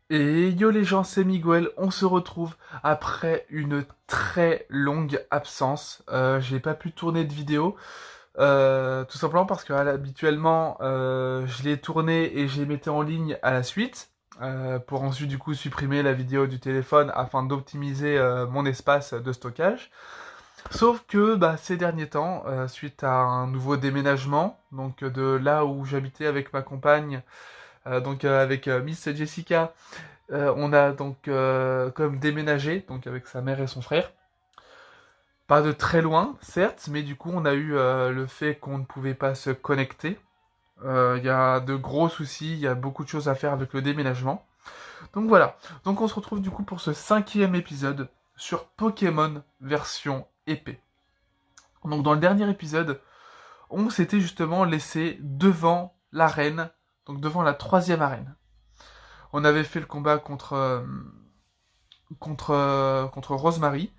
Et yo les gens, c'est Miguel, on se retrouve après une très longue absence. J'ai pas pu tourner de vidéo, tout simplement parce que habituellement je l'ai tourné et je les mettais en ligne à la suite, pour ensuite du coup supprimer la vidéo du téléphone afin d'optimiser mon espace de stockage. Sauf que ces derniers temps, suite à un nouveau déménagement, donc de là où j'habitais avec ma compagne, avec Miss Jessica, on a donc comme déménagé, donc avec sa mère et son frère. Pas de très loin, certes, mais du coup on a eu le fait qu'on ne pouvait pas se connecter. Il y a de gros soucis, il y a beaucoup de choses à faire avec le déménagement. Donc voilà, donc on se retrouve du coup pour ce 5e épisode sur Pokémon version épée. Donc dans le dernier épisode, on s'était justement laissé devant l'arène, donc devant la 3e arène. On avait fait le combat contre Rosemary.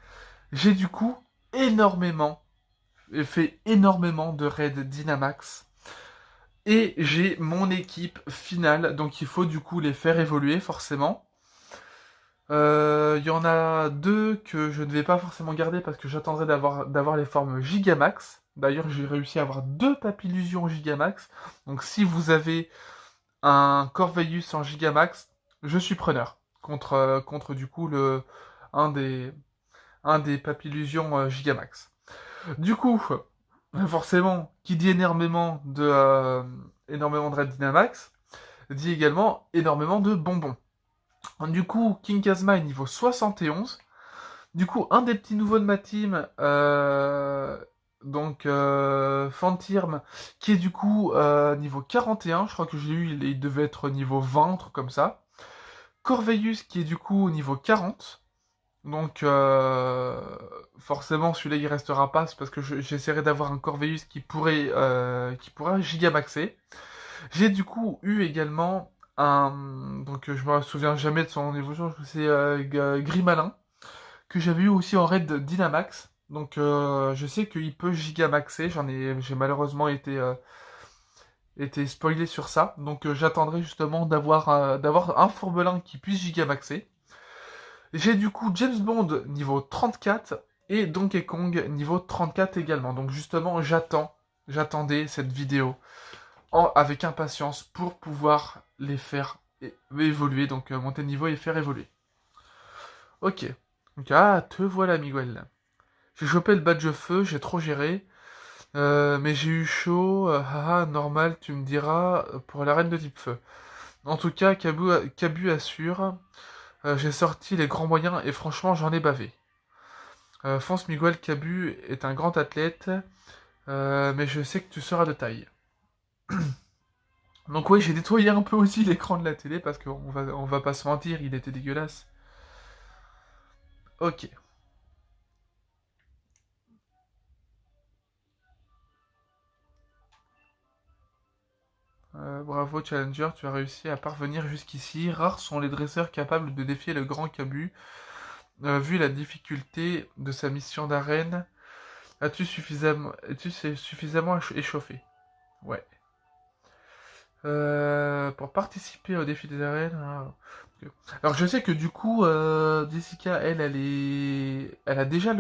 J'ai du coup énormément fait énormément de raids Dynamax. Et j'ai mon équipe finale, donc il faut du coup les faire évoluer forcément. Il y en a deux que je ne vais pas forcément garder parce que j'attendrai d'avoir les formes Gigamax. D'ailleurs, j'ai réussi à avoir deux Papillusions Gigamax. Donc si vous avez un Corvus en Gigamax, je suis preneur. Contre du coup un des, un des Papillusions Gigamax. Du coup, forcément, qui dit énormément de Red Dynamax, dit également énormément de bonbons. Du coup, King Kazma est niveau 71. Du coup, un des petits nouveaux de ma team, Fantirm, qui est du coup niveau 41. Je crois que j'ai eu, il devait être niveau 20, un truc comme ça. Corveius, qui est du coup niveau 40. Donc, forcément, celui-là, il restera pas, c'est parce que j'essaierai d'avoir un Corvus qui pourra gigamaxer. J'ai du coup eu également donc je me souviens jamais de son évolution, c'est Grimalin, que j'avais eu aussi en raid Dynamax. Donc, je sais qu'il peut gigamaxer, j'ai malheureusement été spoilé sur ça. Donc, j'attendrai justement d'avoir un Fourbelin qui puisse gigamaxer. J'ai du coup James Bond niveau 34 et Donkey Kong niveau 34 également. Donc justement, j'attendais cette vidéo avec impatience pour pouvoir les faire évoluer, donc monter de niveau et faire évoluer. Ok. Donc te voilà Miguel. J'ai chopé le badge feu, j'ai trop géré. Mais j'ai eu chaud, normal, tu me diras, pour la reine de type feu. En tout cas, Cabu assure, j'ai sorti les grands moyens et franchement j'en ai bavé. Fonce Miguel Cabu est un grand athlète, mais je sais que tu seras de taille. Donc oui, j'ai nettoyé un peu aussi l'écran de la télé parce on va pas se mentir, il était dégueulasse. Ok. Bravo Challenger, tu as réussi à parvenir jusqu'ici. Rares sont les dresseurs capables de défier le grand Cabu. Vu la difficulté de sa mission d'arène, suffisamment échauffé? Ouais. Pour participer au défi des arènes. Ok. Alors je sais que du coup, Jessica, elle a déjà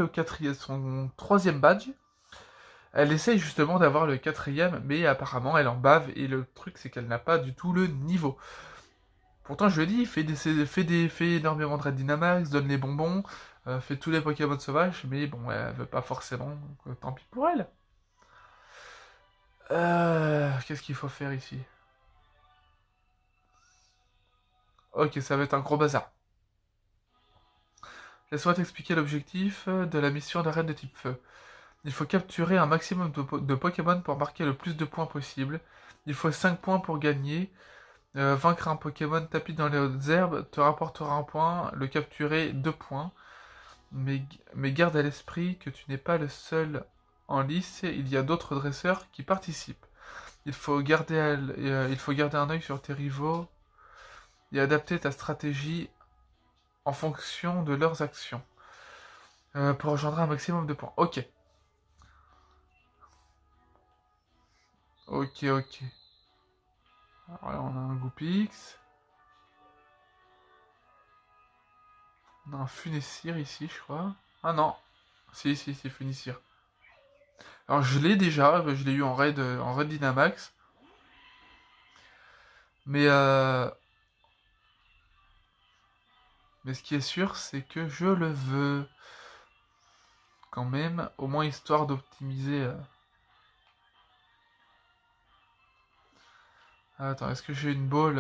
son 3e badge. Elle essaye justement d'avoir le 4e, mais apparemment elle en bave et le truc c'est qu'elle n'a pas du tout le niveau. Pourtant je lui ai dit, fais énormément de Red Dynamax, donne les bonbons, fais tous les Pokémon sauvages, mais bon, elle veut pas forcément, donc tant pis pour elle. Qu'est-ce qu'il faut faire ici? Ok, ça va être un gros bazar. Laisse-moi t'expliquer l'objectif de la mission d'arène de type feu. Il faut capturer un maximum de Pokémon pour marquer le plus de points possible. Il faut 5 points pour gagner. Vaincre un Pokémon tapis dans les hautes herbes te rapportera un point. Le capturer 2 points. Mais garde à l'esprit que tu n'es pas le seul en lice. Il y a d'autres dresseurs qui participent. Il faut garder un œil sur tes rivaux et adapter ta stratégie en fonction de leurs actions. Pour engendrer un maximum de points. Ok. Ok, ok. Alors là, on a un Goupix. On a un Funessir ici, je crois. Ah non. Si, Funessir. Alors je l'ai déjà, je l'ai eu en raid Dynamax. Mais, euh, mais ce qui est sûr, c'est que je le veux. Quand même, au moins histoire d'optimiser. Ah, attends, est-ce que j'ai une ball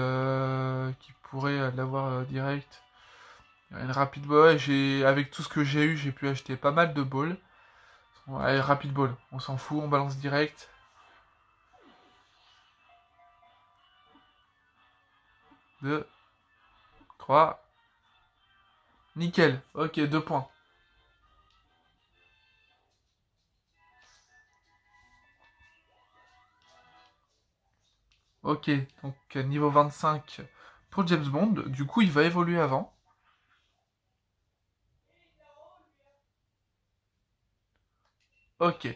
qui pourrait l'avoir direct? Une rapid ball, ouais, avec tout ce que j'ai eu, j'ai pu acheter pas mal de balls. Ouais, rapid ball, on s'en fout, on balance direct. 2, 3, nickel. Ok, 2 points. Ok, donc niveau 25 pour James Bond. Du coup, il va évoluer avant. Ok.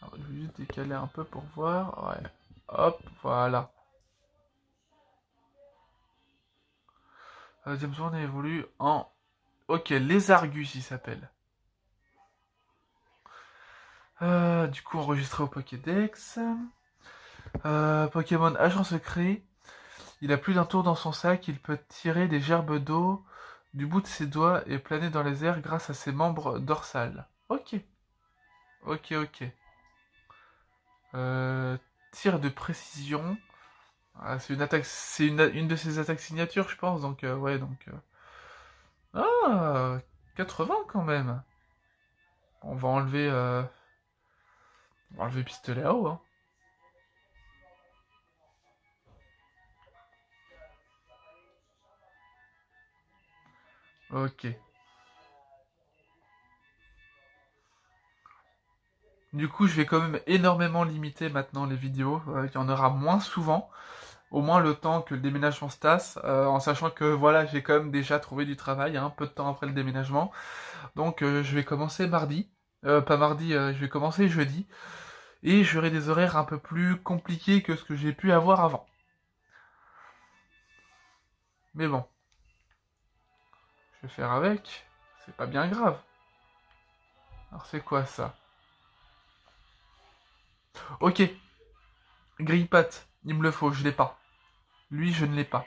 Alors, je vais juste décaler un peu pour voir. Ouais. Hop, voilà. James Bond évolue en... Ok, les Argus, il s'appelle. Du coup, enregistré au Pokédex. Pokémon agent secret. Il a plus d'un tour dans son sac. Il peut tirer des gerbes d'eau du bout de ses doigts et planer dans les airs grâce à ses membres dorsales. Ok, ok. Euh, tir de précision. Ah, c'est une attaque, c'est une de ses attaques signatures, je pense. Donc ouais, donc. Ah, 80 quand même. On va enlever, pistolet à eau. Hein. Ok. Du coup, je vais quand même énormément limiter maintenant les vidéos. Il y en aura moins souvent. Au moins le temps que le déménagement se tasse, en sachant que voilà, j'ai quand même déjà trouvé du travail, un peu de temps après le déménagement. Donc je vais commencer mardi. Pas mardi, je vais commencer jeudi. Et j'aurai des horaires un peu plus compliqués que ce que j'ai pu avoir avant. Mais bon, je vais faire avec. C'est pas bien grave. Alors c'est quoi ça? Ok, grille-patte. Il me le faut, je l'ai pas. Lui, je ne l'ai pas.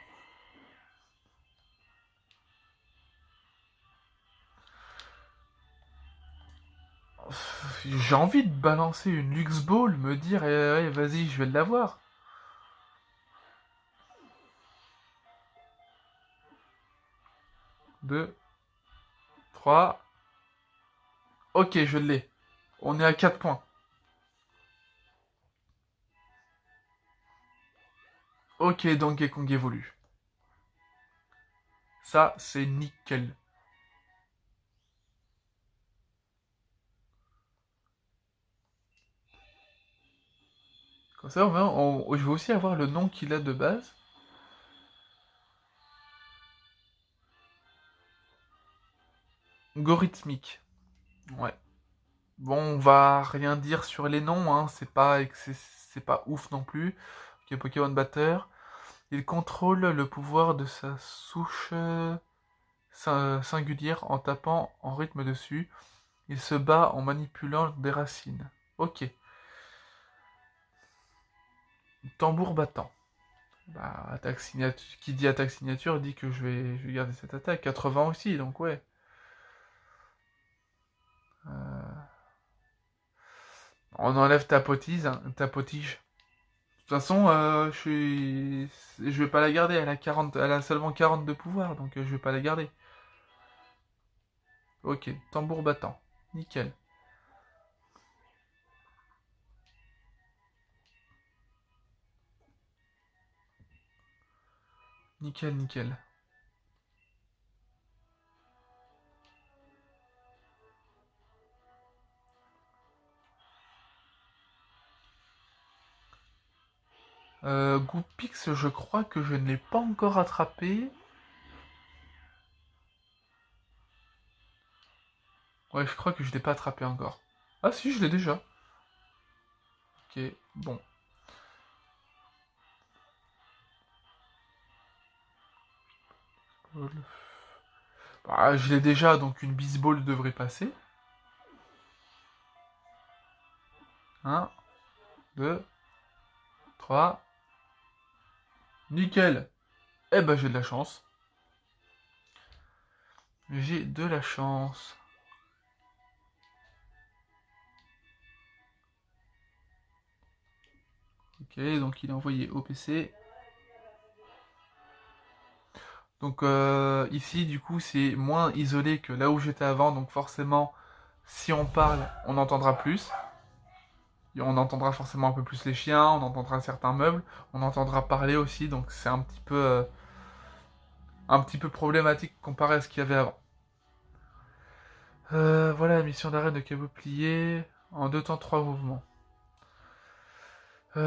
J'ai envie de balancer une Lux Ball, me dire, ouais, vas-y, je vais l'avoir. 2, 3. Ok, je l'ai. On est à 4 points. Ok, Donkey Kong évolue. Ça, c'est nickel. Comme ça, je vais aussi avoir le nom qu'il a de base. Gorithmique. Ouais. Bon, on va rien dire sur les noms, hein. C'est pas ouf non plus. Ok, Pokémon batteur. Il contrôle le pouvoir de sa souche singulière en tapant en rythme dessus. Il se bat en manipulant des racines. Ok. Tambour battant. Bah, attaque signature. Qui dit attaque signature dit que je vais garder cette attaque. 80 aussi, donc ouais. Euh, On enlève ta potise, hein, ta potige. De toute façon, je vais pas la garder. Elle a seulement 40 de pouvoir, donc je vais pas la garder. Ok, tambour battant. Nickel. Nickel. Goupix, je crois que je ne l'ai pas encore attrapé. Ouais, je crois que je l'ai pas attrapé encore. Ah si, je l'ai déjà. Ok, bon. Bah, je l'ai déjà, donc une bisball devrait passer. 1, 2, 3. Nickel. Eh ben j'ai de la chance. J'ai de la chance. Ok, donc il est envoyé au PC. Donc ici, du coup, c'est moins isolé que là où j'étais avant. Donc forcément, si on parle, on entendra plus. Et on entendra forcément un peu plus les chiens, on entendra certains meubles, on entendra parler aussi. Donc c'est un petit peu problématique comparé à ce qu'il y avait avant. Voilà la mission d'arène de Kabu plié en 2 temps 3 mouvements. Tu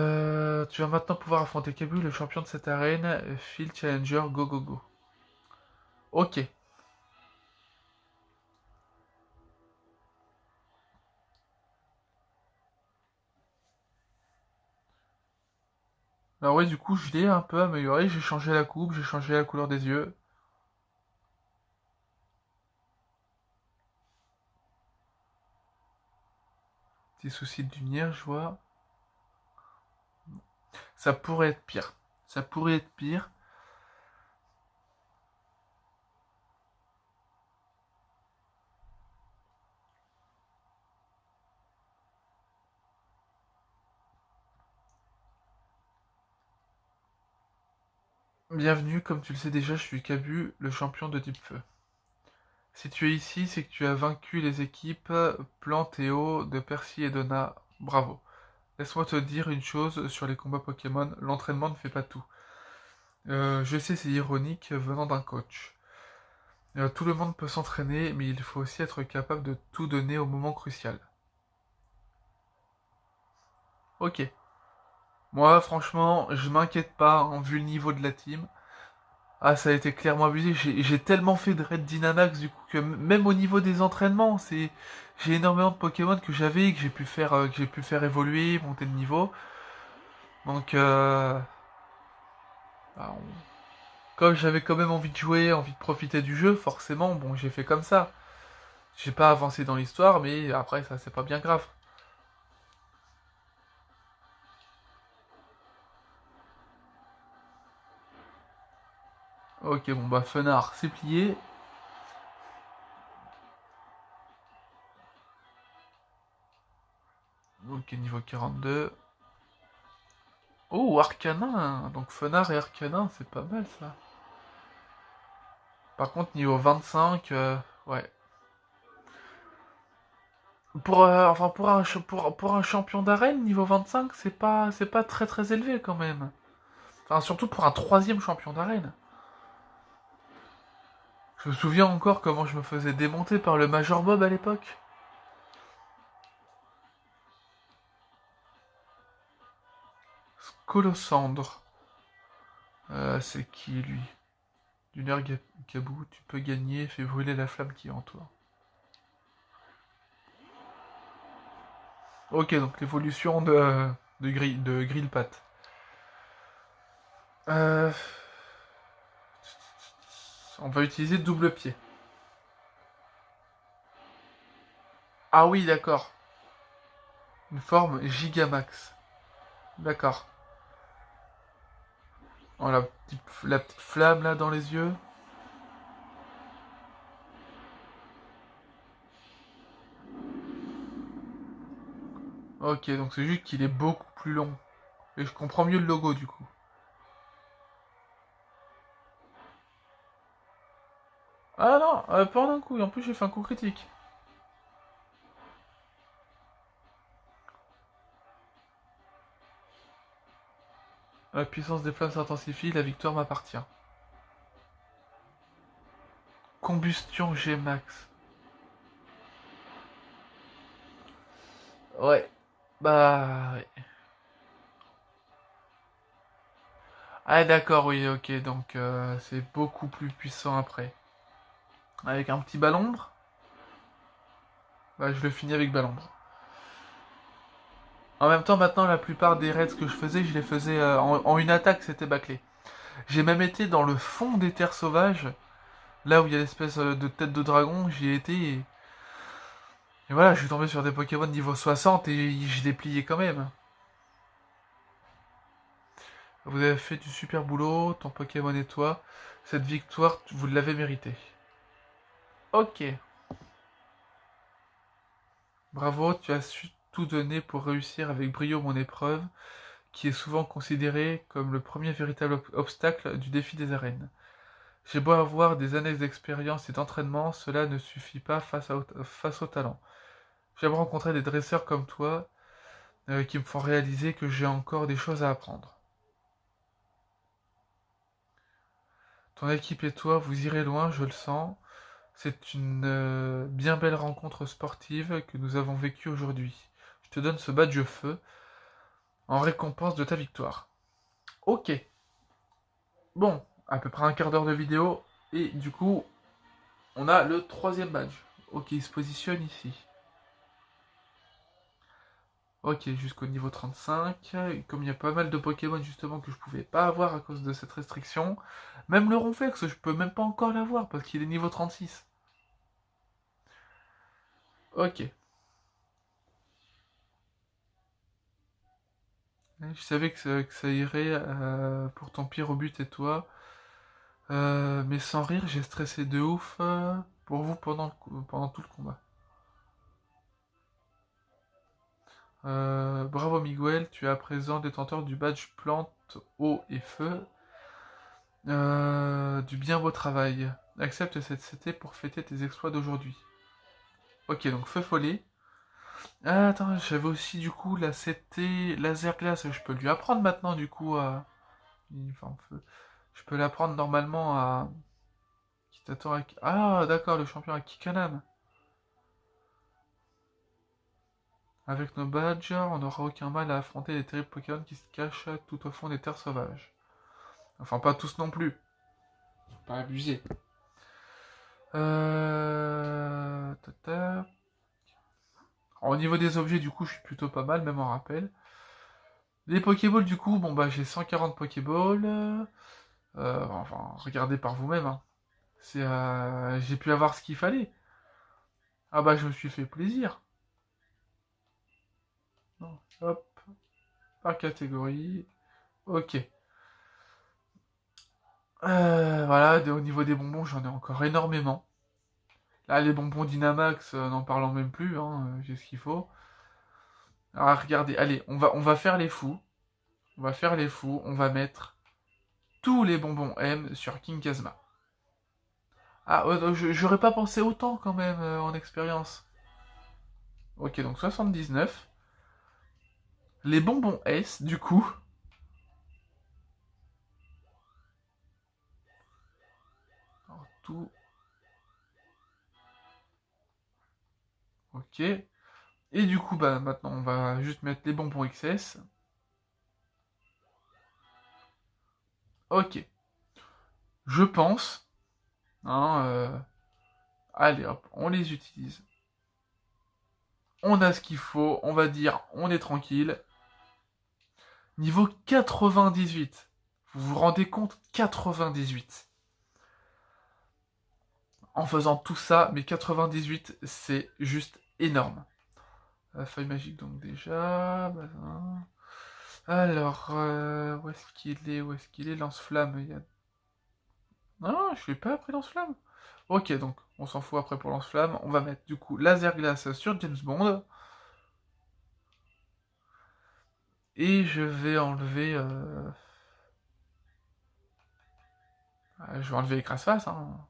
vas maintenant pouvoir affronter Kabu, le champion de cette arène. Field Challenger, go go go. Ok. Alors oui, du coup, je l'ai un peu amélioré. J'ai changé la coupe, j'ai changé la couleur des yeux. Petit souci de lumière, je vois. Ça pourrait être pire. Ça pourrait être pire. Bienvenue, comme tu le sais déjà, je suis Kabu, le champion de type feu. Si tu es ici, c'est que tu as vaincu les équipes Plantéo de Percy et Donna. Bravo. Laisse-moi te dire une chose sur les combats Pokémon, l'entraînement ne fait pas tout. Je sais, c'est ironique venant d'un coach. Tout le monde peut s'entraîner, mais il faut aussi être capable de tout donner au moment crucial. Ok. Moi, franchement, je m'inquiète pas, hein, vu le niveau de la team. Ah, ça a été clairement abusé. J'ai tellement fait de Red Dynamax, du coup, que même au niveau des entraînements, j'ai énormément de Pokémon que j'avais, que j'ai pu faire évoluer, monter de niveau. Donc, bah, comme j'avais quand même envie de jouer, envie de profiter du jeu, forcément, bon, j'ai fait comme ça. J'ai pas avancé dans l'histoire, mais après, ça, c'est pas bien grave. Ok, bon, bah, Fenard, c'est plié. Ok, niveau 42. Oh, Arcanin! Donc Fenard et Arcanin, c'est pas mal ça. Par contre, niveau 25, ouais. Enfin, pour un champion d'arène, niveau 25, c'est pas très très élevé quand même. Enfin, surtout pour un troisième champion d'arène. Je me souviens encore comment je me faisais démonter par le Major Bob à l'époque. Colosandre. C'est qui lui? D'une heure Gabou, tu peux gagner, fais brûler la flamme qui entoure. Ok, donc l'évolution de Grillpat. Euh, on va utiliser double pied. Ah oui, d'accord. Une forme Gigamax. D'accord. Oh, la petite flamme là dans les yeux. Ok, donc c'est juste qu'il est beaucoup plus long. Et je comprends mieux le logo du coup. Ah non, pas en un coup, et en plus j'ai fait un coup critique. La puissance des flammes s'intensifie, la victoire m'appartient. Combustion G-Max. Ouais. Bah... ouais. Ah d'accord, oui, ok, donc c'est beaucoup plus puissant après. Avec un petit ballombre. Bah je le finis avec ballombre. En même temps, maintenant, la plupart des raids que je faisais, je les faisais en une attaque, c'était bâclé. J'ai même été dans le fond des terres sauvages là où il y a l'espèce de tête de dragon, j'y ai été et voilà, je suis tombé sur des Pokémon niveau 60 et je l'ai plié quand même. Vous avez fait du super boulot, ton Pokémon et toi. Cette victoire, vous l'avez méritée. Ok, bravo, tu as su tout donner pour réussir avec brio mon épreuve, qui est souvent considérée comme le premier véritable obstacle du défi des arènes. J'ai beau avoir des années d'expérience et d'entraînement, cela ne suffit pas face au talent. J'aime rencontrer des dresseurs comme toi qui me font réaliser que j'ai encore des choses à apprendre. Ton équipe et toi, vous irez loin, je le sens. C'est une bien belle rencontre sportive que nous avons vécue aujourd'hui. Je te donne ce badge feu en récompense de ta victoire. Ok. Bon, à peu près un quart d'heure de vidéo. Et du coup, on a le troisième badge. Ok, il se positionne ici. Ok, jusqu'au niveau 35. Et comme il y a pas mal de Pokémon justement que je pouvais pas avoir à cause de cette restriction, même le Ronflex, je peux même pas encore l'avoir parce qu'il est niveau 36. Ok. Je savais que ça irait pour ton pire au but et toi. Mais sans rire, j'ai stressé de ouf pour vous pendant tout le combat. Bravo Miguel, tu es à présent détenteur du badge plante, eau et feu. Du bien beau travail. Accepte cette CT pour fêter tes exploits d'aujourd'hui. Ok, donc feu follet. Ah, attends, j'avais aussi du coup la CT laser glace. Je peux lui apprendre maintenant du coup à. Enfin, feu. Je peux l'apprendre normalement à. Qui t'attend avec. Ah, d'accord, le champion à Kikanan. Avec nos badges, on n'aura aucun mal à affronter les terribles Pokémon qui se cachent tout au fond des terres sauvages. Enfin, pas tous non plus. Faut pas abuser. Tata. Au niveau des objets, du coup, je suis plutôt pas mal, même en rappel. Les Pokéballs, du coup, bon bah j'ai 140 Pokéballs. Enfin, regardez par vous-même. Hein. J'ai pu avoir ce qu'il fallait. Ah bah je me suis fait plaisir. Non, hop, par catégorie. Ok. Voilà, au niveau des bonbons, j'en ai encore énormément. Là, les bonbons Dynamax, n'en parlons même plus, hein, j'ai ce qu'il faut. Alors, regardez, allez, on va faire les fous. On va faire les fous, on va mettre tous les bonbons M sur King Kazma. Ah, j'aurais pas pensé autant quand même en expérience. Ok, donc 79. Les bonbons S, du coup. Alors, tout. Ok. Et du coup, bah maintenant, on va juste mettre les bonbons XS. Ok. Je pense. Hein, allez hop, on les utilise. On a ce qu'il faut, on va dire, on est tranquille. Niveau 98. Vous vous rendez compte 98. En faisant tout ça, mais 98, c'est juste énorme. Feuille magique, donc déjà. Alors, où est-ce qu'il est? Où est-ce qu'il est? Lance-flamme. Non, je suis pas après lance-flamme. Ok, donc on s'en fout après pour lance-flamme. On va mettre du coup laser glace sur James Bond. Et je vais enlever. Je vais enlever écrase-face. Hein.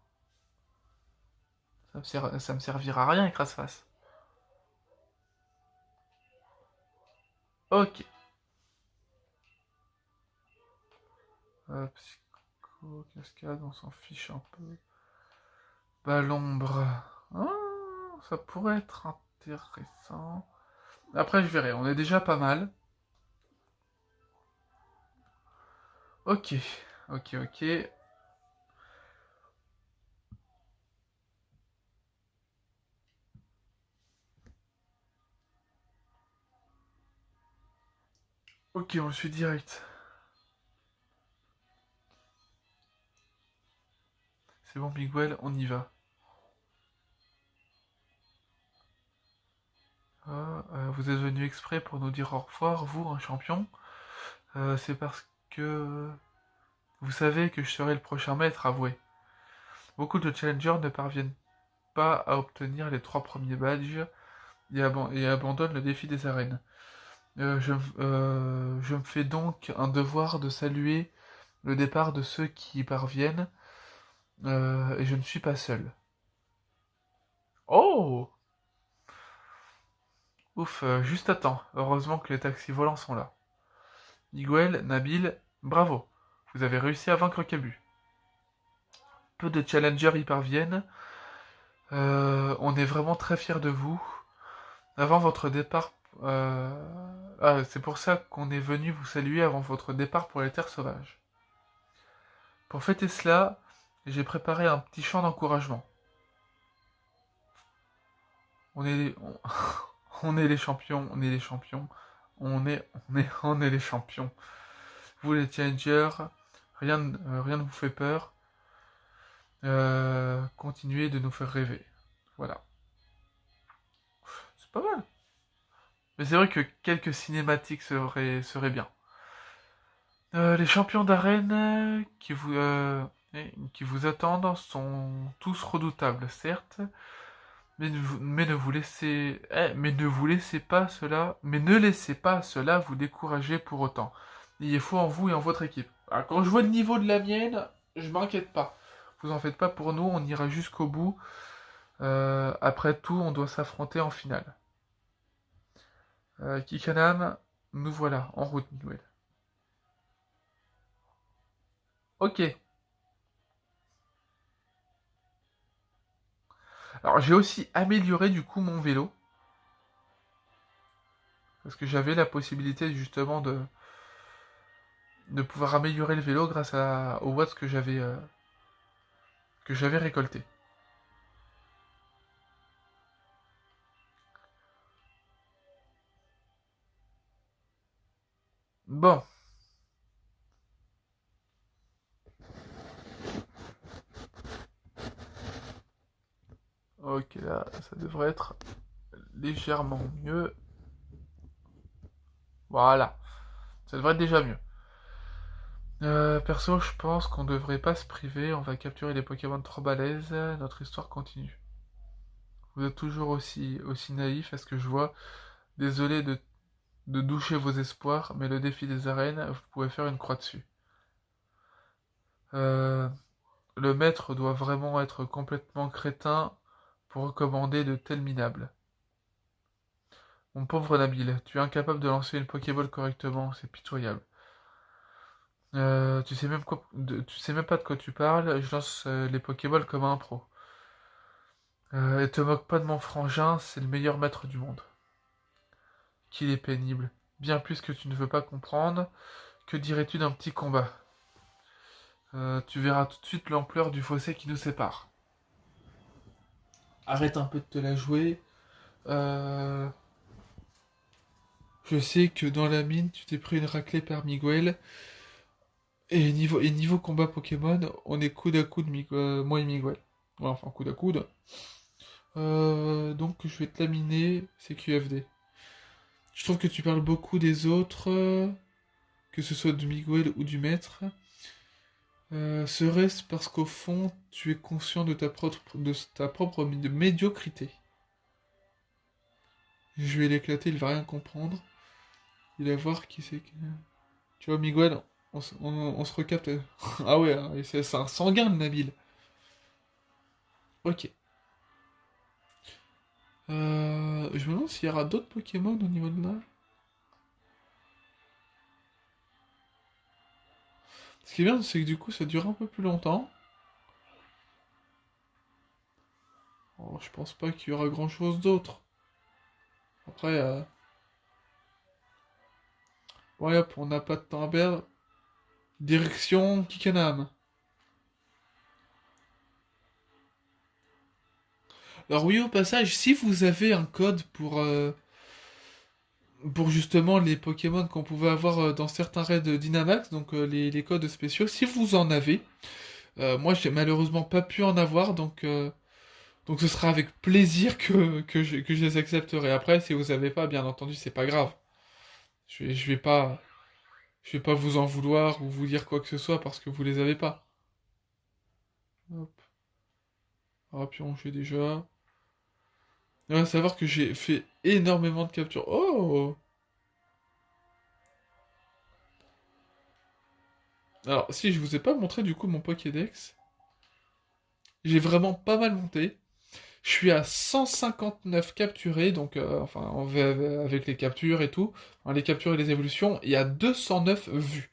Ça me servira à rien, écrase-face. Ok. Psycho, cascade, on s'en fiche un peu. Bah, l'ombre. Ah, ça pourrait être intéressant. Après, je verrai. On est déjà pas mal. Ok. Ok, ok. Ok, on le suit direct. c'est bon, Miguel, on y va. Vous êtes venu exprès pour nous dire au revoir, vous, un champion. C'est parce que vous savez que je serai le prochain maître, avoué. Beaucoup de challengers ne parviennent pas à obtenir les 3 premiers badges et abandonnent le défi des arènes. Je me fais donc un devoir de saluer le départ de ceux qui y parviennent, et je ne suis pas seul. Oh! Ouf, juste à temps. Heureusement que les taxis volants sont là. Miguel, Nabil, bravo. Vous avez réussi à vaincre Cabu. Peu de challengers y parviennent. On est vraiment très fiers de vous. Avant votre départ... c'est pour ça qu'on est venu vous saluer avant votre départ pour les terres sauvages. Pour fêter cela, j'ai préparé un petit chant d'encouragement. On est, on, on est les champions, on est les champions, on est les champions. Vous les challengers, rien ne vous fait peur. Continuez de nous faire rêver. Voilà. C'est pas mal. Mais c'est vrai que quelques cinématiques seraient bien. Les champions d'arène qui vous attendent sont tous redoutables, certes, mais ne vous laissez pas cela, mais ne laissez pas cela vous décourager pour autant. Il est foi en vous et en votre équipe. Alors, quand je vois le niveau de la mienne, je m'inquiète pas. Vous en faites pas pour nous, on ira jusqu'au bout. Après tout, on doit s'affronter en finale. Kikanam, nous voilà, en route, Miguel. Ok. Alors j'ai aussi amélioré du coup mon vélo. Parce que j'avais la possibilité justement de pouvoir améliorer le vélo grâce aux watts que j'avais récoltés. Bon. Ok, là, ça devrait être légèrement mieux. Voilà. Ça devrait être déjà mieux. Perso, je pense qu'on devrait pas se priver. On va capturer les Pokémon trop balèzes. Notre histoire continue. Vous êtes toujours aussi naïf à ce que je vois. Désolé de doucher vos espoirs, mais le défi des arènes, vous pouvez faire une croix dessus. Euh, le maître doit vraiment être complètement crétin pour recommander de tels minables. Mon pauvre Nabil, tu es incapable de lancer une Pokéball correctement, c'est pitoyable. Tu sais même pas de quoi tu parles, je lance les Pokéballs comme un pro. Et te moque pas de mon frangin, c'est le meilleur maître du monde. Qu'il est pénible. Bien plus que tu ne veux pas comprendre. Que dirais-tu d'un petit combat? Tu verras tout de suite l'ampleur du fossé qui nous sépare. Arrête un peu de te la jouer. Euh, Je sais que dans la mine, tu t'es pris une raclée par Miguel. Et niveau combat Pokémon, on est coude à coude, moi et Miguel. Ouais, enfin, coude à coude. Donc, je vais te laminer, c'est QFD. Je trouve que tu parles beaucoup des autres, que ce soit de Miguel ou du maître. Serait-ce parce qu'au fond, tu es conscient de ta propre médiocrité? Je vais l'éclater, il va rien comprendre. Il va voir qui c'est que... Tu vois, Miguel, on se recapte. Ah ouais, hein, c'est un sanguin, le Nabil. Ok. Je me demande s'il y aura d'autres Pokémon au niveau de là. Ce qui est bien, c'est que du coup, ça dure un peu plus longtemps. Alors, je pense pas qu'il y aura grand-chose d'autre. Après, ouais, hop, on n'a pas de temps à perdre. Direction Kikanam. Alors oui, au passage, si vous avez un code pour justement les Pokémon qu'on pouvait avoir dans certains raids Dynamax, donc les codes spéciaux, si vous en avez, Moi, j'ai malheureusement pas pu en avoir, donc ce sera avec plaisir que je les accepterai. Après, si vous avez pas, bien entendu, c'est pas grave. Je vais pas vous en vouloir ou vous dire quoi que ce soit parce que vous les avez pas. Hop, hop, j'ai déjà. Il va savoir que j'ai fait énormément de captures. Oh! Alors, si je vous ai pas montré du coup mon Pokédex, j'ai vraiment pas mal monté. Je suis à 159 capturés, donc enfin avec les captures et tout, enfin, les captures et les évolutions, et à 209 vues.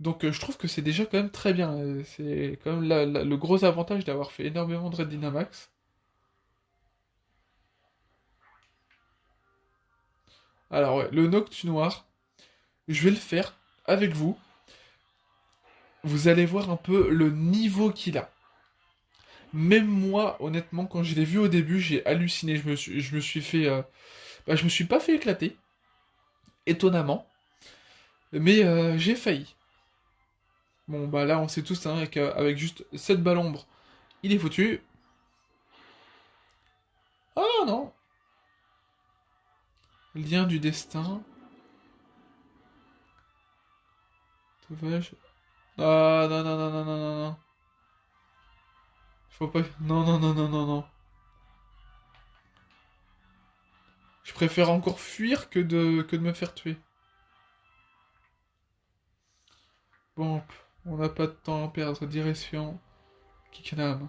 Donc je trouve que c'est déjà quand même très bien. C'est quand même le gros avantage d'avoir fait énormément de Red Dynamax. Alors ouais, le Noctunoir, je vais le faire avec vous. Vous allez voir un peu le niveau qu'il a. Même moi, honnêtement, quand je l'ai vu au début, j'ai halluciné. Je me suis fait, je me suis pas fait éclater, étonnamment, mais j'ai failli. Bon, bah là, on sait tous, hein, avec juste 7 balles ombre, il est foutu. Oh non! Lien du destin. Sauvage. Ah non, non, non, non, non, non, non. Faut pas. Non, non, non, non, non, non. Je préfère encore fuir que de me faire tuer. Bon, on n'a pas de temps à perdre. Direction. Kikanam.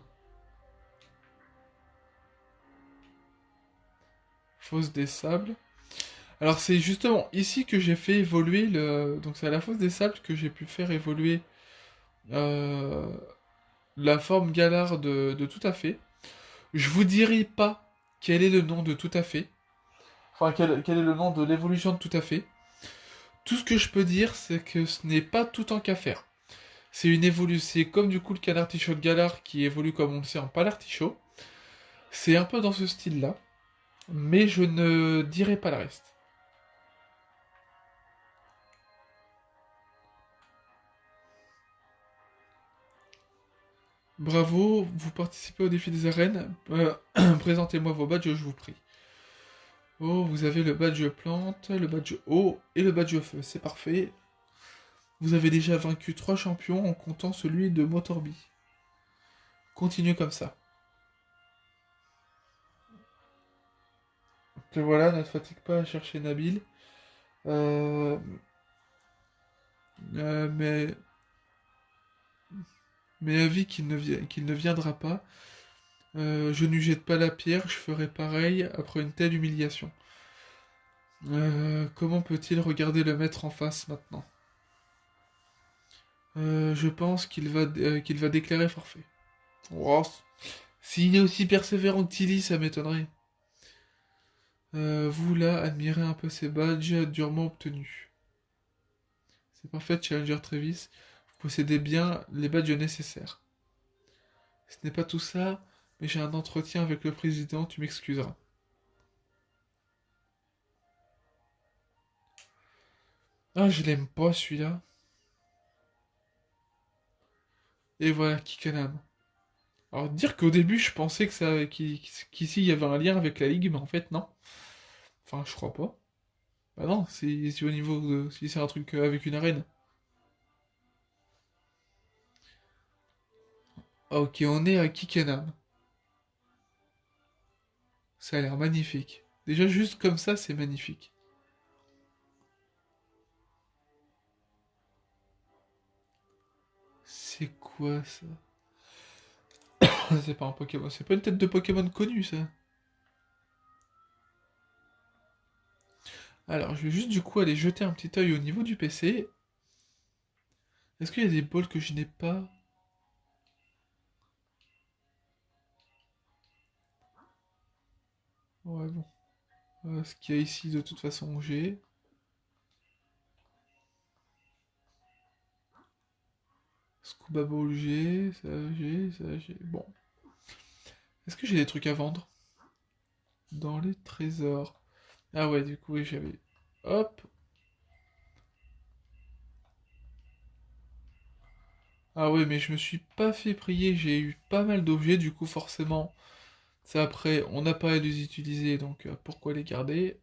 Fosse des sables. Alors c'est justement ici que j'ai fait évoluer le... Donc c'est à la fosse des sables que j'ai pu faire évoluer euh, la forme Galar de Tout à fait. Je vous dirai pas quel est le nom de Tout à fait. Enfin, quel est le nom de l'évolution de Tout à fait. Tout ce que je peux dire, c'est que ce n'est pas tout en qu'à faire. C'est une évolution, c'est comme du coup le canard artichaut de Galar qui évolue comme on le sait en pâle artichaut. C'est un peu dans ce style-là, mais je ne dirai pas le reste. Bravo, vous participez au défi des arènes. Présentez-moi vos badges, je vous prie. Oh, vous avez le badge plante, le badge eau et le badge feu. C'est parfait. Vous avez déjà vaincu 3 champions en comptant celui de Motorby. Continuez comme ça. Et voilà, ne fatigue pas à chercher Nabil. Euh, euh, mais, mais avis qu'il ne viendra pas. Je ne lui jette pas la pierre, je ferai pareil après une telle humiliation. Comment peut-il regarder le maître en face maintenant? Je pense qu'il va déclarer forfait. Oh, s'il est aussi persévérant que Tilly, ça m'étonnerait. Vous là, admirez un peu ces badges durement obtenus. C'est parfait, Challenger Travis. Vous possédez bien les badges nécessaires. Ce n'est pas tout ça, mais j'ai un entretien avec le président, tu m'excuseras. Ah, je l'aime pas celui-là. Et voilà, Kikanam. Alors dire qu'au début je pensais que qu'ici il y avait un lien avec la ligue, mais en fait non. Enfin, je crois pas. Bah non, c'est au niveau de... Si c'est un truc avec une arène. Ok, on est à Kikanam. Ça a l'air magnifique. Déjà juste comme ça, c'est magnifique. C'est quoi ça? C'est pas un Pokémon, c'est pas une tête de Pokémon connue ça. Alors, je vais juste du coup aller jeter un petit œil au niveau du PC. Est-ce qu'il y a des balls que je n'ai pas? Ouais, bon. Ce qu'il y a ici, de toute façon, j'ai. Scuba Ball, ça, j'ai. Bon. Est-ce que j'ai des trucs à vendre? Dans les trésors. Ah ouais, du coup, oui, j'avais. Hop. Ah ouais, mais je me suis pas fait prier, j'ai eu pas mal d'objets, du coup forcément, c'est après, on n'a pas à les utiliser, donc pourquoi les garder?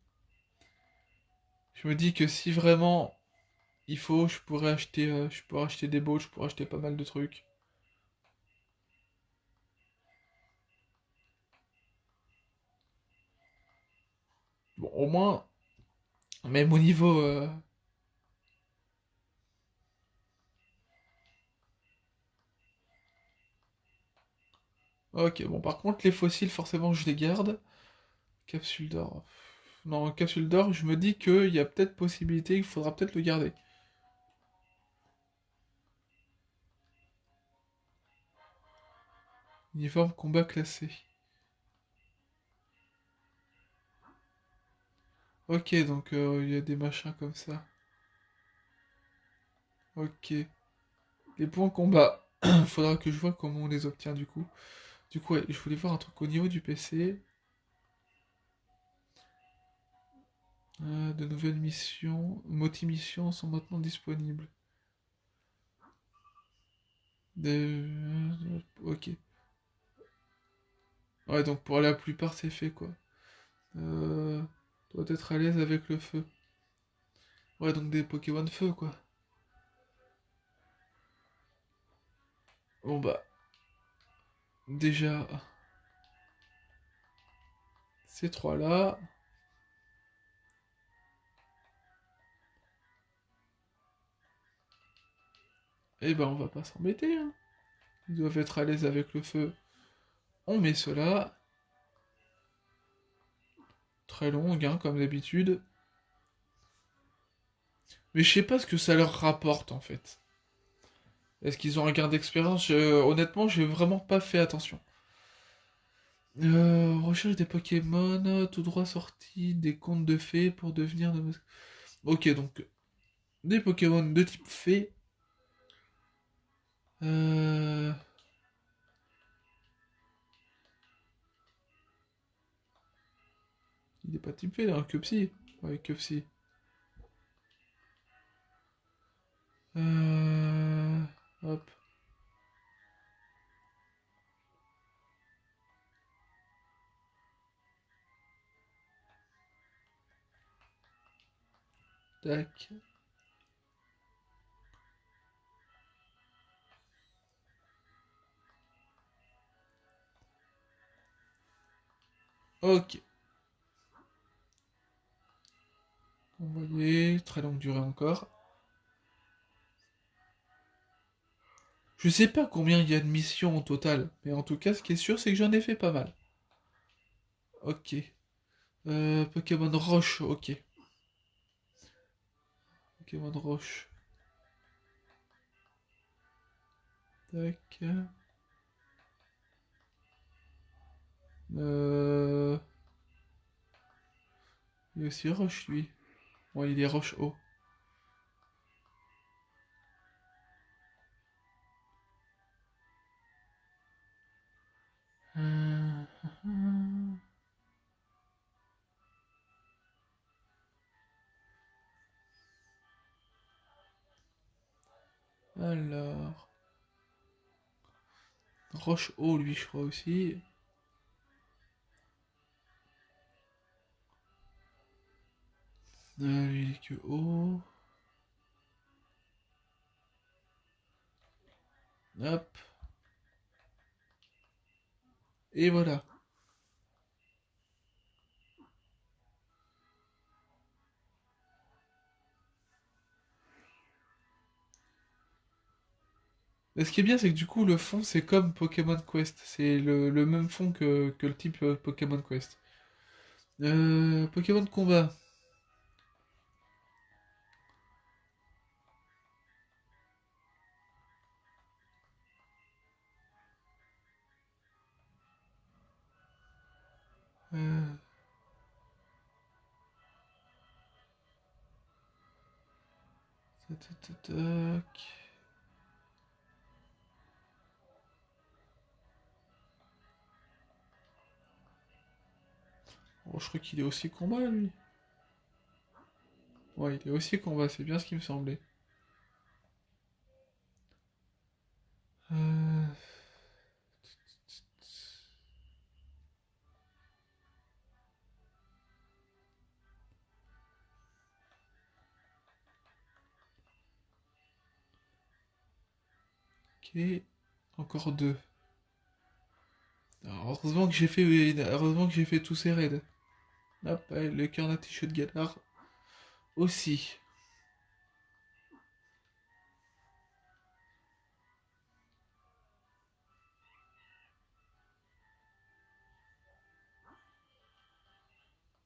Je me dis que si vraiment il faut, je pourrais acheter des bots, je pourrais acheter pas mal de trucs. Bon, au moins, même au niveau... Ok, bon, par contre, les fossiles, forcément, je les garde. Capsule d'or. Non, capsule d'or, je me dis qu'il y a peut-être possibilité, il faudra peut-être le garder. Uniforme combat classé. Ok, donc il y a des machins comme ça. Ok. Les points combat. Faudra que je vois comment on les obtient du coup. Du coup, ouais, je voulais voir un truc au niveau du PC. De nouvelles missions. Multi-missions sont maintenant disponibles. Ok. Ouais, donc pour la plupart, c'est fait quoi. Euh... Doit être à l'aise avec le feu. Ouais, donc des Pokémon feu quoi. Bon bah, déjà, ces trois-là. Eh ben, on va pas s'embêter, hein. Ils doivent être à l'aise avec le feu. On met cela. Très longue, hein, comme d'habitude. Mais je sais pas ce que ça leur rapporte en fait. Est-ce qu'ils ont un gain d'expérience? Honnêtement, j'ai vraiment pas fait attention. Recherche des Pokémon tout droit sortis des contes de fées pour devenir de... Ok, donc des Pokémon de type fée. Euh... Il est pas type fée là, que psy. Ouais, que psy. Euh... Hop. Tac. Ok. Envoyé. Très longue durée encore. Je sais pas combien il y a de missions au total, mais en tout cas, ce qui est sûr, c'est que j'en ai fait pas mal. Ok. Pokémon Roche, ok. Pokémon Roche. Tac. Euh... Il est aussi Roche, lui. Bon, il est Roche haut. Euh, Alors... Roche haut, lui, je crois aussi. Lui, il est que haut. Hop. Et voilà. Et ce qui est bien, c'est que du coup, le fond, c'est comme Pokémon Quest. C'est le même fond que le type Pokémon Quest. Pokémon Combat. Euh, tac, tac, tac. Oh, je crois qu'il est aussi combat, lui. Ouais, il est aussi combat, c'est bien ce qui me semblait. Ok. Encore deux. Alors, heureusement que j'ai fait tous ces raids. Hop, allez, le Carnage de Galar aussi.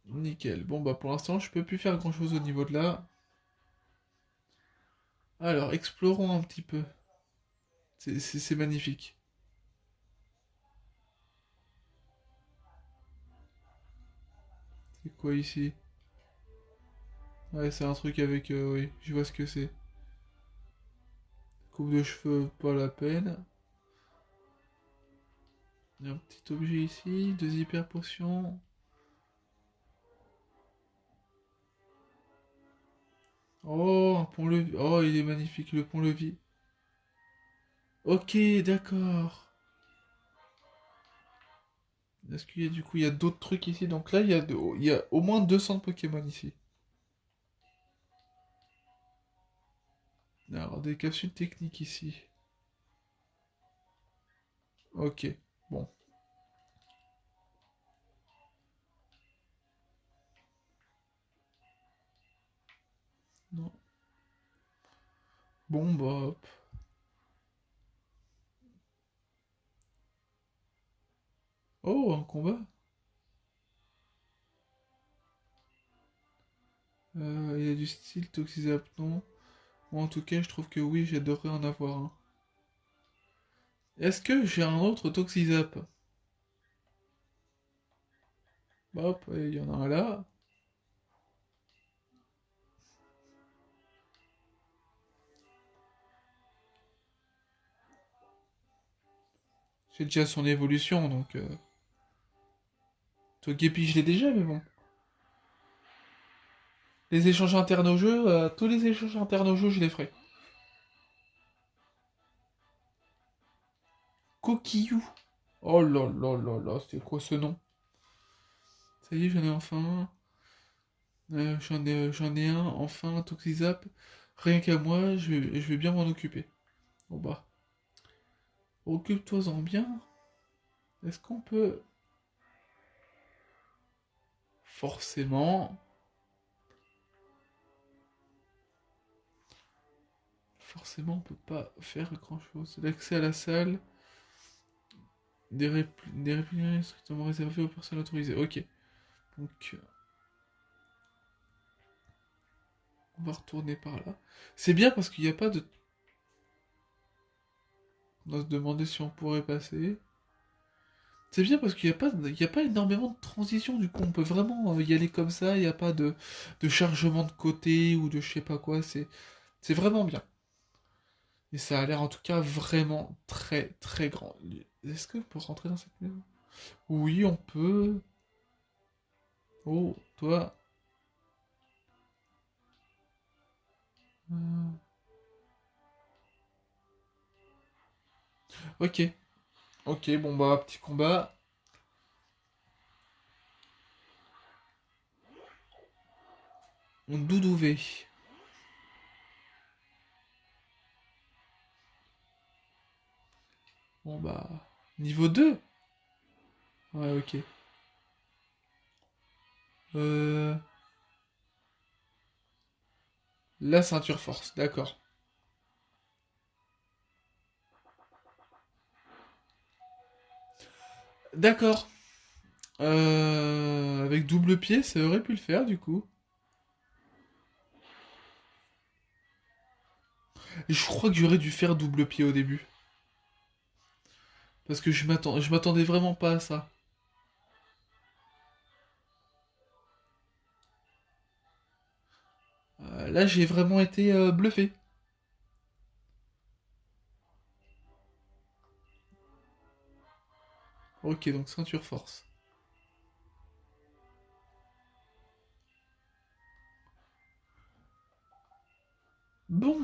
Nickel. Bon, bah pour l'instant, je peux plus faire grand chose au niveau de là. Alors, explorons un petit peu. C'est magnifique. C'est quoi ici? Ouais, c'est un truc avec. Oui, je vois ce que c'est. Coupe de cheveux, pas la peine. Il y a un petit objet ici, deux hyper potions. Oh, un pont-levis. Oh, il est magnifique, le pont-levis. Ok, d'accord. Est-ce qu'il y a du coup, il y a d'autres trucs ici? Donc là, il y a au moins 200 Pokémon ici. Alors, des capsules techniques ici. Ok, bon. Non. Bon, bah, hop. Oh, un combat. Il y a du style Toxizap, non? Moi, en tout cas, je trouve que oui, j'adorerais en avoir un. Est-ce que j'ai un autre Toxizap? Bah, hop, il y en a un là. J'ai déjà son évolution, donc... Togepi, je l'ai déjà, mais bon. Les échanges internes au jeu, tous les échanges internes au jeu, je les ferai. Coquillou. Oh là là là là, c'était quoi ce nom? Ça y est, j'en ai enfin un. J'en ai un, enfin, un Toxizap. Rien qu'à moi, je vais bien m'en occuper. Bon bah, occupe-toi-en bien. Est-ce qu'on peut... Forcément... Forcément, on peut pas faire grand-chose. L'accès à la salle... Des répliques strictement réservés aux personnes autorisées. Ok. Donc, on va retourner par là. C'est bien parce qu'il n'y a pas de... On va se demander si on pourrait passer. C'est bien parce qu'il y a pas énormément de transition, du coup on peut vraiment y aller comme ça, il n'y a pas de chargement de côté ou de je sais pas quoi, c'est vraiment bien. Et ça a l'air en tout cas vraiment très très grand. Est-ce que peut rentrer dans cette maison? Oui, on peut. Oh, toi. euh, Ok, ok, bon bah petit combat. On doudouvé. Bon bah. Niveau 2. Ouais, ok. Euh... La ceinture force, d'accord. D'accord. Avec double pied, ça aurait pu le faire du coup. Et je crois que j'aurais dû faire double pied au début. Parce que je m'attendais vraiment pas à ça. Là, j'ai vraiment été bluffé. Ok, donc ceinture force. Bon,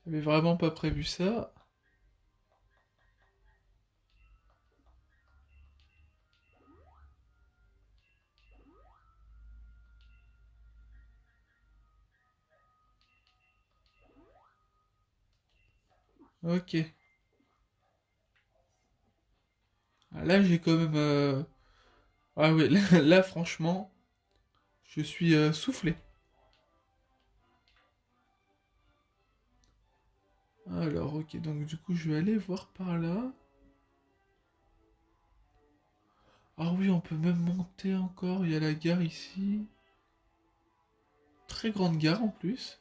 j'avais vraiment pas prévu ça. Ok. Ah, là, j'ai quand même... Ah oui, là, franchement, je suis soufflé. Alors, ok, donc du coup, je vais aller voir par là. Ah oui, on peut même monter encore. Il y a la gare ici. Très grande gare en plus.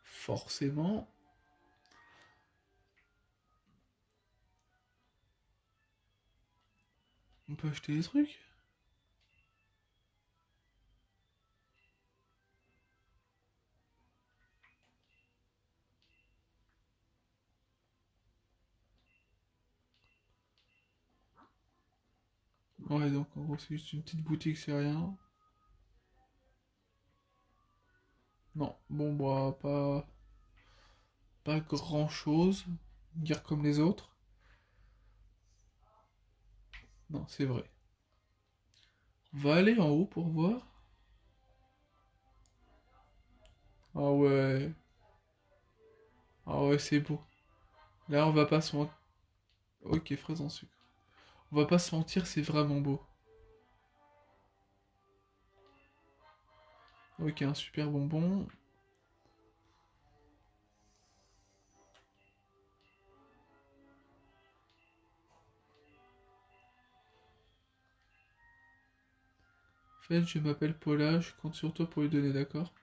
Forcément. On peut acheter des trucs. Ouais, donc en gros, c'est juste une petite boutique, c'est rien. Non, bon, bah, pas grand chose. Guerre comme les autres. Non, c'est vrai. On va aller en haut pour voir. Ah ouais. Ah ouais, c'est beau. Là, on va pas se mentir. Ok, fraise en sucre. On va pas se mentir, c'est vraiment beau. Ok, un super bonbon. En fait, je m'appelle Paula, je compte sur toi pour lui donner, d'accord?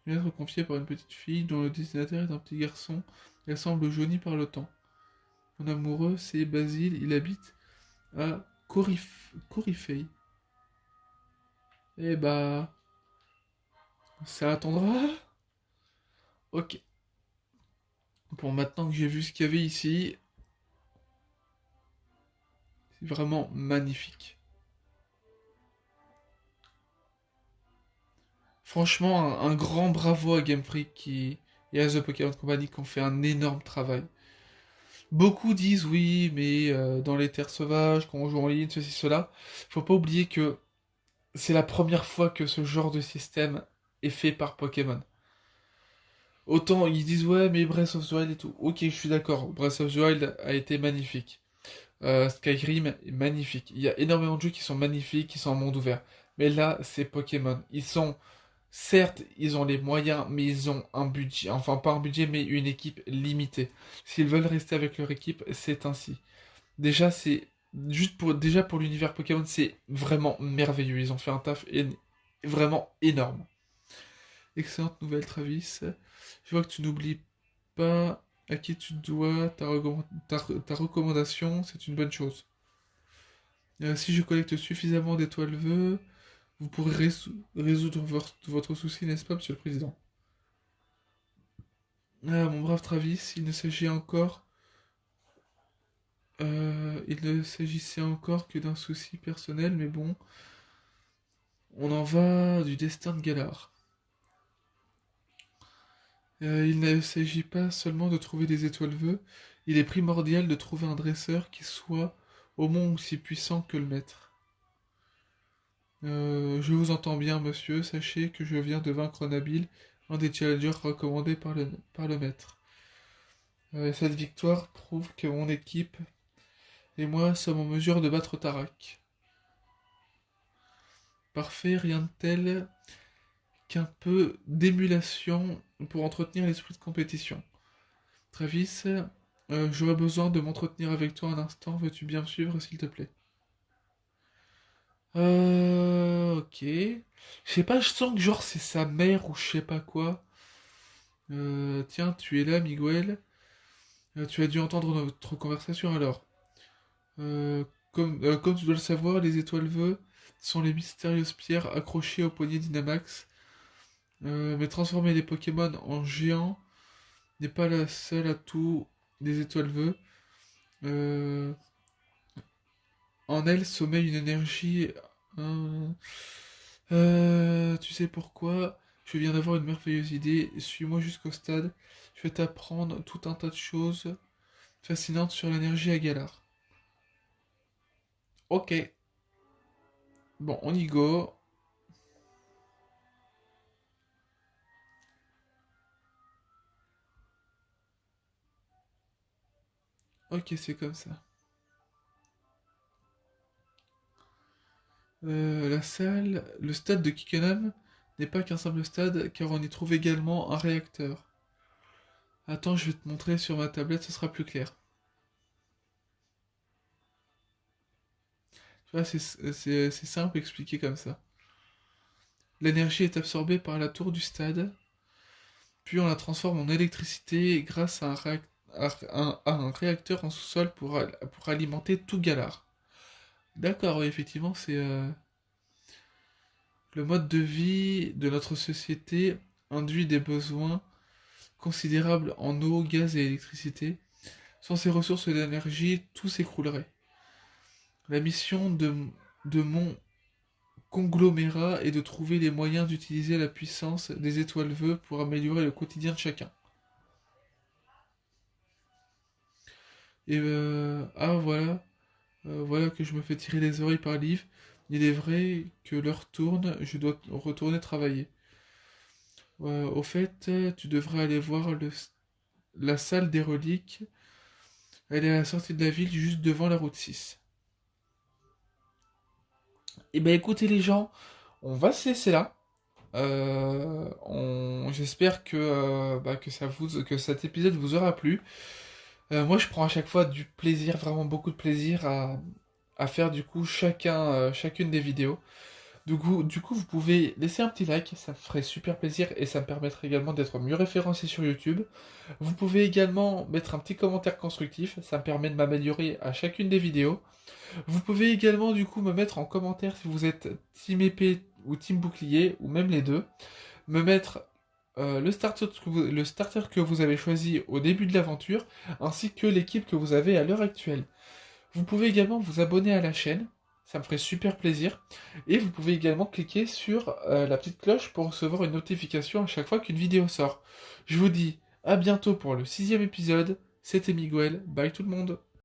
Je viens d'être confiée par une petite fille dont le destinataire est un petit garçon. Elle semble jaunie par le temps. Mon amoureux, c'est Basile, il habite à Corifei. Eh bah, ça attendra. Ok. Bon, maintenant que j'ai vu ce qu'il y avait ici, c'est vraiment magnifique. Franchement, un grand bravo à Game Freak et à The Pokémon Company qui ont fait un énorme travail. Beaucoup disent oui, mais dans les terres sauvages, quand on joue en ligne, ceci, cela. Faut pas oublier que c'est la première fois que ce genre de système est fait par Pokémon. Autant ils disent ouais, mais Breath of the Wild et tout. Ok, je suis d'accord. Breath of the Wild a été magnifique. Skyrim est magnifique. Il y a énormément de jeux qui sont magnifiques, qui sont en monde ouvert. Mais là, c'est Pokémon. Certes, ils ont les moyens, mais ils ont un budget. Enfin, pas un budget, mais une équipe limitée. S'ils veulent rester avec leur équipe, c'est ainsi. Déjà, c'est déjà pour l'univers Pokémon, c'est vraiment merveilleux. Ils ont fait un taf vraiment énorme. Excellente nouvelle, Travis. Je vois que tu n'oublies pas à qui tu dois ta recommandation. C'est une bonne chose. Si je collecte suffisamment d'étoiles vœux, vous pourrez résoudre votre souci, n'est-ce pas, Monsieur le Président? Ah, mon brave Travis, il ne s'agissait encore que d'un souci personnel, mais bon, on en va du destin de Galar. Il ne s'agit pas seulement de trouver des étoiles vœux, il est primordial de trouver un dresseur qui soit au moins aussi puissant que le maître. Je vous entends bien, monsieur, sachez que je viens de vaincre Nabil, un des challengers recommandés par le maître. Cette victoire prouve que mon équipe et moi sommes en mesure de battre Tarak. Parfait, rien de tel qu'un peu d'émulation pour entretenir l'esprit de compétition. Travis, j'aurais besoin de m'entretenir avec toi un instant. Veux-tu bien me suivre, s'il te plaît? Ok. Je sais pas, je sens que genre c'est sa mère ou je sais pas quoi. Tiens, tu es là, Miguel. Tu as dû entendre notre conversation alors. Comme tu dois le savoir, les étoiles vœux sont les mystérieuses pierres accrochées au poignet d'Inamax. Mais transformer les Pokémon en géants n'est pas la seule atout des étoiles vœux. Euh, En elle sommeille une énergie. euh, Tu sais pourquoi? Je viens d'avoir une merveilleuse idée. Suis-moi jusqu'au stade. Je vais t'apprendre tout un tas de choses fascinantes sur l'énergie à Galar. Ok. Bon, on y go. Ok, c'est comme ça. La salle, le stade de Kickenham n'est pas qu'un simple stade, car on y trouve également un réacteur. Attends, je vais te montrer sur ma tablette, ce sera plus clair. Tu vois, c'est simple expliqué comme ça. L'énergie est absorbée par la tour du stade, puis on la transforme en électricité grâce à un réacteur en sous-sol pour alimenter tout Galar. D'accord, oui, effectivement, c'est le mode de vie de notre société induit des besoins considérables en eau, gaz et électricité. Sans ces ressources d'énergie, tout s'écroulerait. La mission de mon conglomérat est de trouver les moyens d'utiliser la puissance des étoiles vœux pour améliorer le quotidien de chacun. Et ah voilà, voilà que je me fais tirer les oreilles par Liv. Il est vrai que l'heure tourne, je dois retourner travailler. Au fait, tu devrais aller voir la salle des reliques. Elle est à la sortie de la ville, juste devant la route 6. Et ben écoutez les gens, on va se laisser là. J'espère que cet épisode vous aura plu. Moi, je prends à chaque fois du plaisir, vraiment beaucoup de plaisir à faire du coup chacune des vidéos. Du coup, vous pouvez laisser un petit like, ça me ferait super plaisir et ça me permettrait également d'être mieux référencé sur YouTube. Vous pouvez également mettre un petit commentaire constructif, ça me permet de m'améliorer à chacune des vidéos. Vous pouvez également du coup me mettre en commentaire si vous êtes Team épée ou Team bouclier, ou même les deux. Me mettre le starter que vous avez choisi au début de l'aventure, ainsi que l'équipe que vous avez à l'heure actuelle. Vous pouvez également vous abonner à la chaîne, ça me ferait super plaisir. Et vous pouvez également cliquer sur la petite cloche pour recevoir une notification à chaque fois qu'une vidéo sort. Je vous dis à bientôt pour le 6e épisode. C'était Miguel, bye tout le monde.